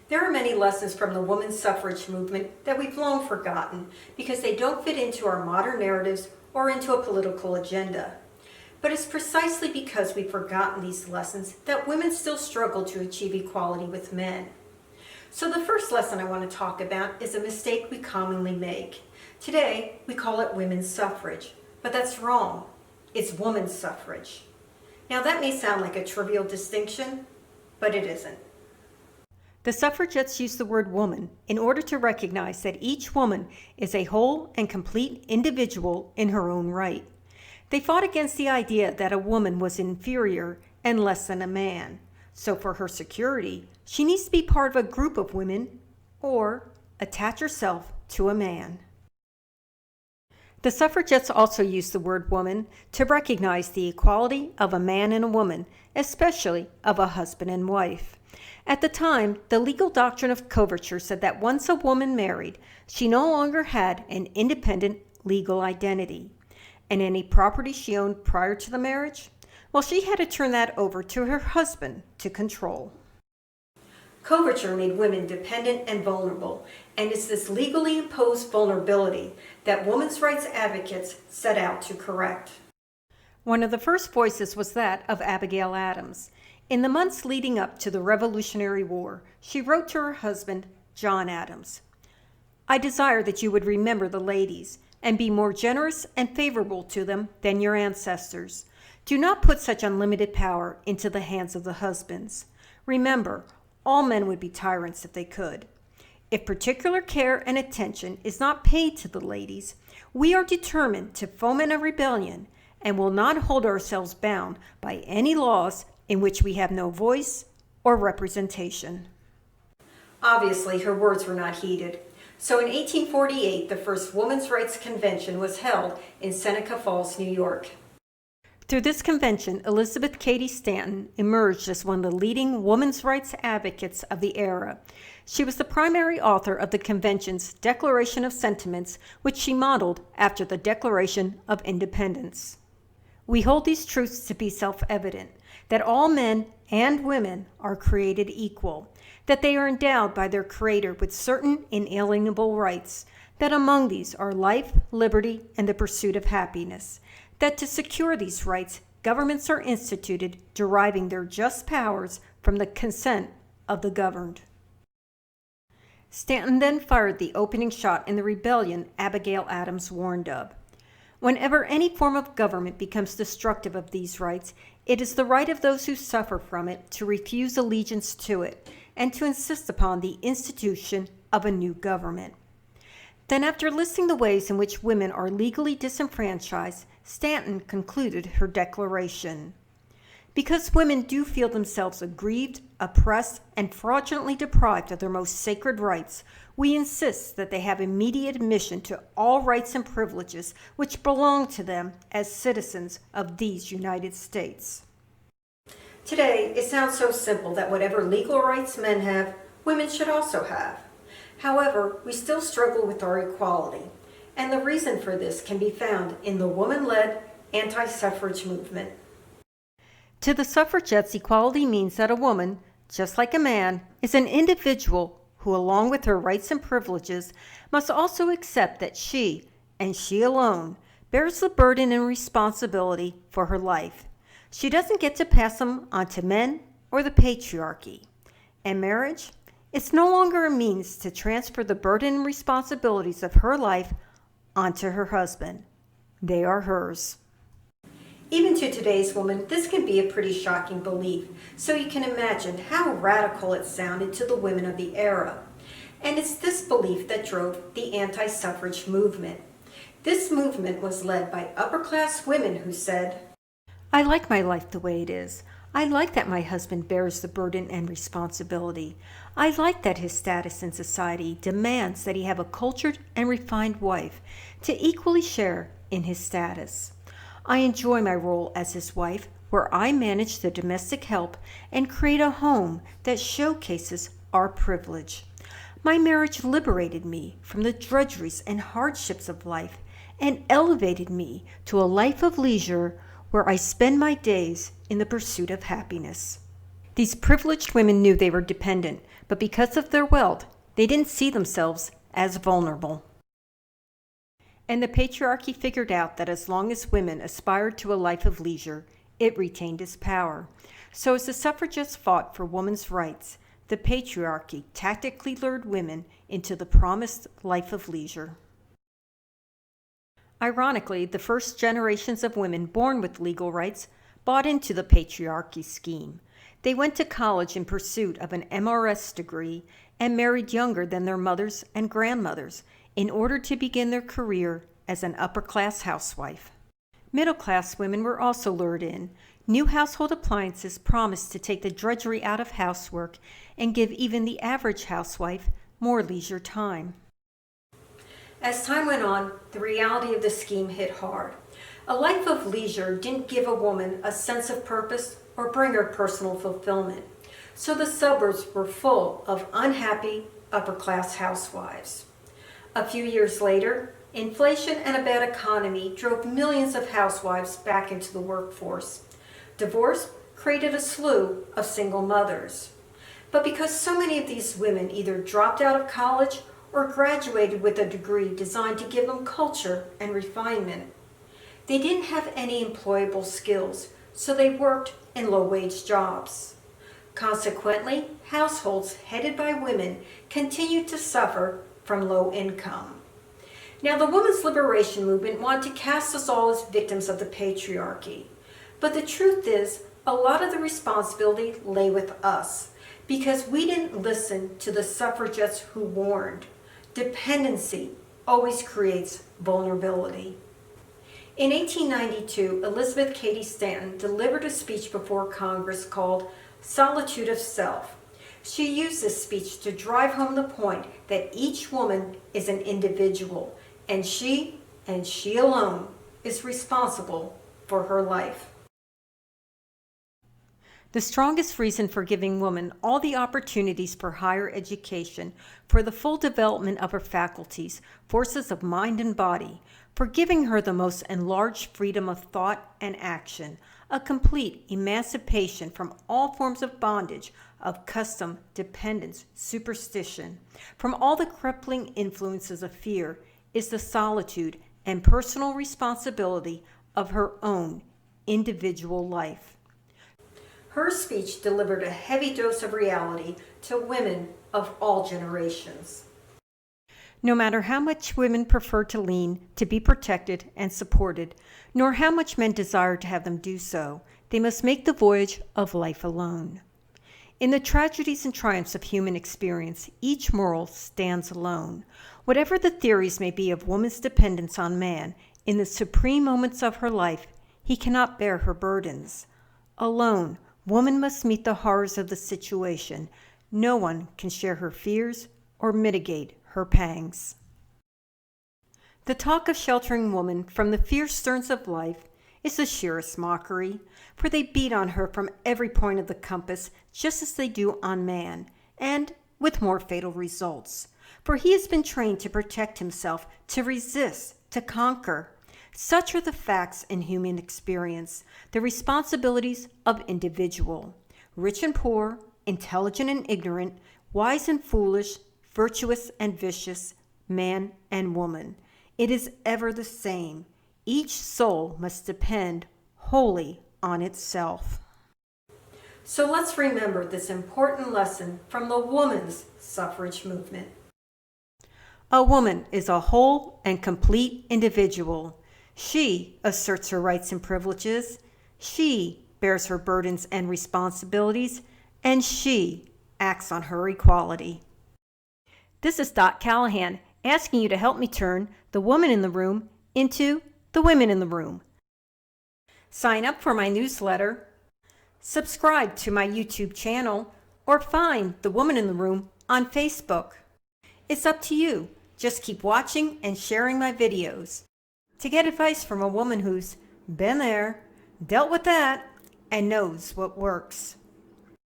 There are many lessons from the women's suffrage movement that we've long forgotten because they don't fit into our modern narratives or into a political agenda. But it's precisely because we've forgotten these lessons that women still struggle to achieve equality with men. So the first lesson I want to talk about is a mistake we commonly make. Today, we call it women's suffrage, but that's wrong. It's woman's suffrage. Now that may sound like a trivial distinction, but it isn't. The suffragettes used the word woman in order to recognize that each woman is a whole and complete individual in her own right. They fought against the idea that a woman was inferior and less than a man. So for her security, she needs to be part of a group of women or attach herself to a man. The suffragettes also used the word woman to recognize the equality of a man and a woman, especially of a husband and wife. At the time, the legal doctrine of coverture said that once a woman married, she no longer had an independent legal identity. And any property she owned prior to the marriage, well, she had to turn that over to her husband to control. Coverture made women dependent and vulnerable, and it's this legally imposed vulnerability that women's rights advocates set out to correct. One of the first voices was that of Abigail Adams. In the months leading up to the Revolutionary War, she wrote to her husband, John Adams, "I desire that you would remember the ladies and be more generous and favorable to them than your ancestors. Do not put such unlimited power into the hands of the husbands. Remember, all men would be tyrants if they could. If particular care and attention is not paid to the ladies, we are determined to foment a rebellion and will not hold ourselves bound by any laws in which we have no voice or representation." Obviously, her words were not heeded. So in 1848, the first Women's Rights Convention was held in Seneca Falls, New York. Through this convention, Elizabeth Cady Stanton emerged as one of the leading women's rights advocates of the era. She was the primary author of the convention's Declaration of Sentiments, which she modeled after the Declaration of Independence. We hold these truths to be self-evident, that all men and women are created equal, that they are endowed by their Creator with certain inalienable rights, that among these are life, liberty, and the pursuit of happiness, that to secure these rights, governments are instituted deriving their just powers from the consent of the governed. Stanton then fired the opening shot in the rebellion Abigail Adams warned of. Whenever any form of government becomes destructive of these rights, it is the right of those who suffer from it to refuse allegiance to it and to insist upon the institution of a new government. Then, after listing the ways in which women are legally disenfranchised, Stanton concluded her declaration. Because women do feel themselves aggrieved, oppressed, and fraudulently deprived of their most sacred rights, we insist that they have immediate admission to all rights and privileges which belong to them as citizens of these United States. Today, it sounds so simple that whatever legal rights men have, women should also have. However, we still struggle with our equality, and the reason for this can be found in the woman-led anti-suffrage movement. To the suffragettes, equality means that a woman, just like a man, is an individual who, along with her rights and privileges, must also accept that she, and she alone, bears the burden and responsibility for her life. She doesn't get to pass them on to men or the patriarchy. And marriage? It's no longer a means to transfer the burden and responsibilities of her life onto her husband. They are hers. Even to today's woman, this can be a pretty shocking belief, so you can imagine how radical it sounded to the women of the era. And it's this belief that drove the anti-suffrage movement. This movement was led by upper-class women who said, "I like my life the way it is. I like that my husband bears the burden and responsibility. I like that his status in society demands that he have a cultured and refined wife to equally share in his status. I enjoy my role as his wife, where I manage the domestic help and create a home that showcases our privilege. My marriage liberated me from the drudgeries and hardships of life and elevated me to a life of leisure where I spend my days in the pursuit of happiness." These privileged women knew they were dependent, but because of their wealth, they didn't see themselves as vulnerable. And the patriarchy figured out that as long as women aspired to a life of leisure, it retained its power. So as the suffragettes fought for women's rights, the patriarchy tactically lured women into the promised life of leisure. Ironically, the first generations of women born with legal rights bought into the patriarchy scheme. They went to college in pursuit of an MRS degree and married younger than their mothers and grandmothers in order to begin their career as an upper-class housewife. Middle-class women were also lured in. New household appliances promised to take the drudgery out of housework and give even the average housewife more leisure time. As time went on, the reality of the scheme hit hard. A life of leisure didn't give a woman a sense of purpose or bring her personal fulfillment. So the suburbs were full of unhappy upper-class housewives. A few years later, inflation and a bad economy drove millions of housewives back into the workforce. Divorce created a slew of single mothers. But because so many of these women either dropped out of college or graduated with a degree designed to give them culture and refinement, they didn't have any employable skills, so they worked in low-wage jobs. Consequently, households headed by women continued to suffer from low income. Now, the women's liberation movement wanted to cast us all as victims of the patriarchy. But the truth is, a lot of the responsibility lay with us because we didn't listen to the suffragettes who warned. Dependency always creates vulnerability. In 1892, Elizabeth Cady Stanton delivered a speech before Congress called Solitude of Self. She used this speech to drive home the point that each woman is an individual, and she alone is responsible for her life. The strongest reason for giving women all the opportunities for higher education, for the full development of her faculties, forces of mind and body, for giving her the most enlarged freedom of thought and action, a complete emancipation from all forms of bondage, of custom, dependence, superstition, from all the crippling influences of fear, is the solitude and personal responsibility of her own individual life. Her speech delivered a heavy dose of reality to women of all generations. No matter how much women prefer to lean to be protected and supported, nor how much men desire to have them do so, they must make the voyage of life alone. In the tragedies and triumphs of human experience, each moral stands alone. Whatever the theories may be of woman's dependence on man, in the supreme moments of her life, he cannot bear her burdens. Alone, woman must meet the horrors of the situation. No one can share her fears or mitigate her pangs. The talk of sheltering woman from the fierce sterns of life is the sheerest mockery, for they beat on her from every point of the compass, just as they do on man, and with more fatal results. For he has been trained to protect himself, to resist, to conquer. Such are the facts in human experience, the responsibilities of individual, rich and poor, intelligent and ignorant, wise and foolish, virtuous and vicious, man and woman. It is ever the same. Each soul must depend wholly on itself. So let's remember this important lesson from the women's suffrage movement. A woman is a whole and complete individual. She asserts her rights and privileges. She bears her burdens and responsibilities, and she acts on her equality. This is Dot Callahan asking you to help me turn the woman in the room into the women in the room. Sign up for my newsletter, subscribe to my YouTube channel, or find the Woman in the Room on Facebook. It's up to you. Just keep watching and sharing my videos. To get advice from a woman who's been there, dealt with that, and knows what works.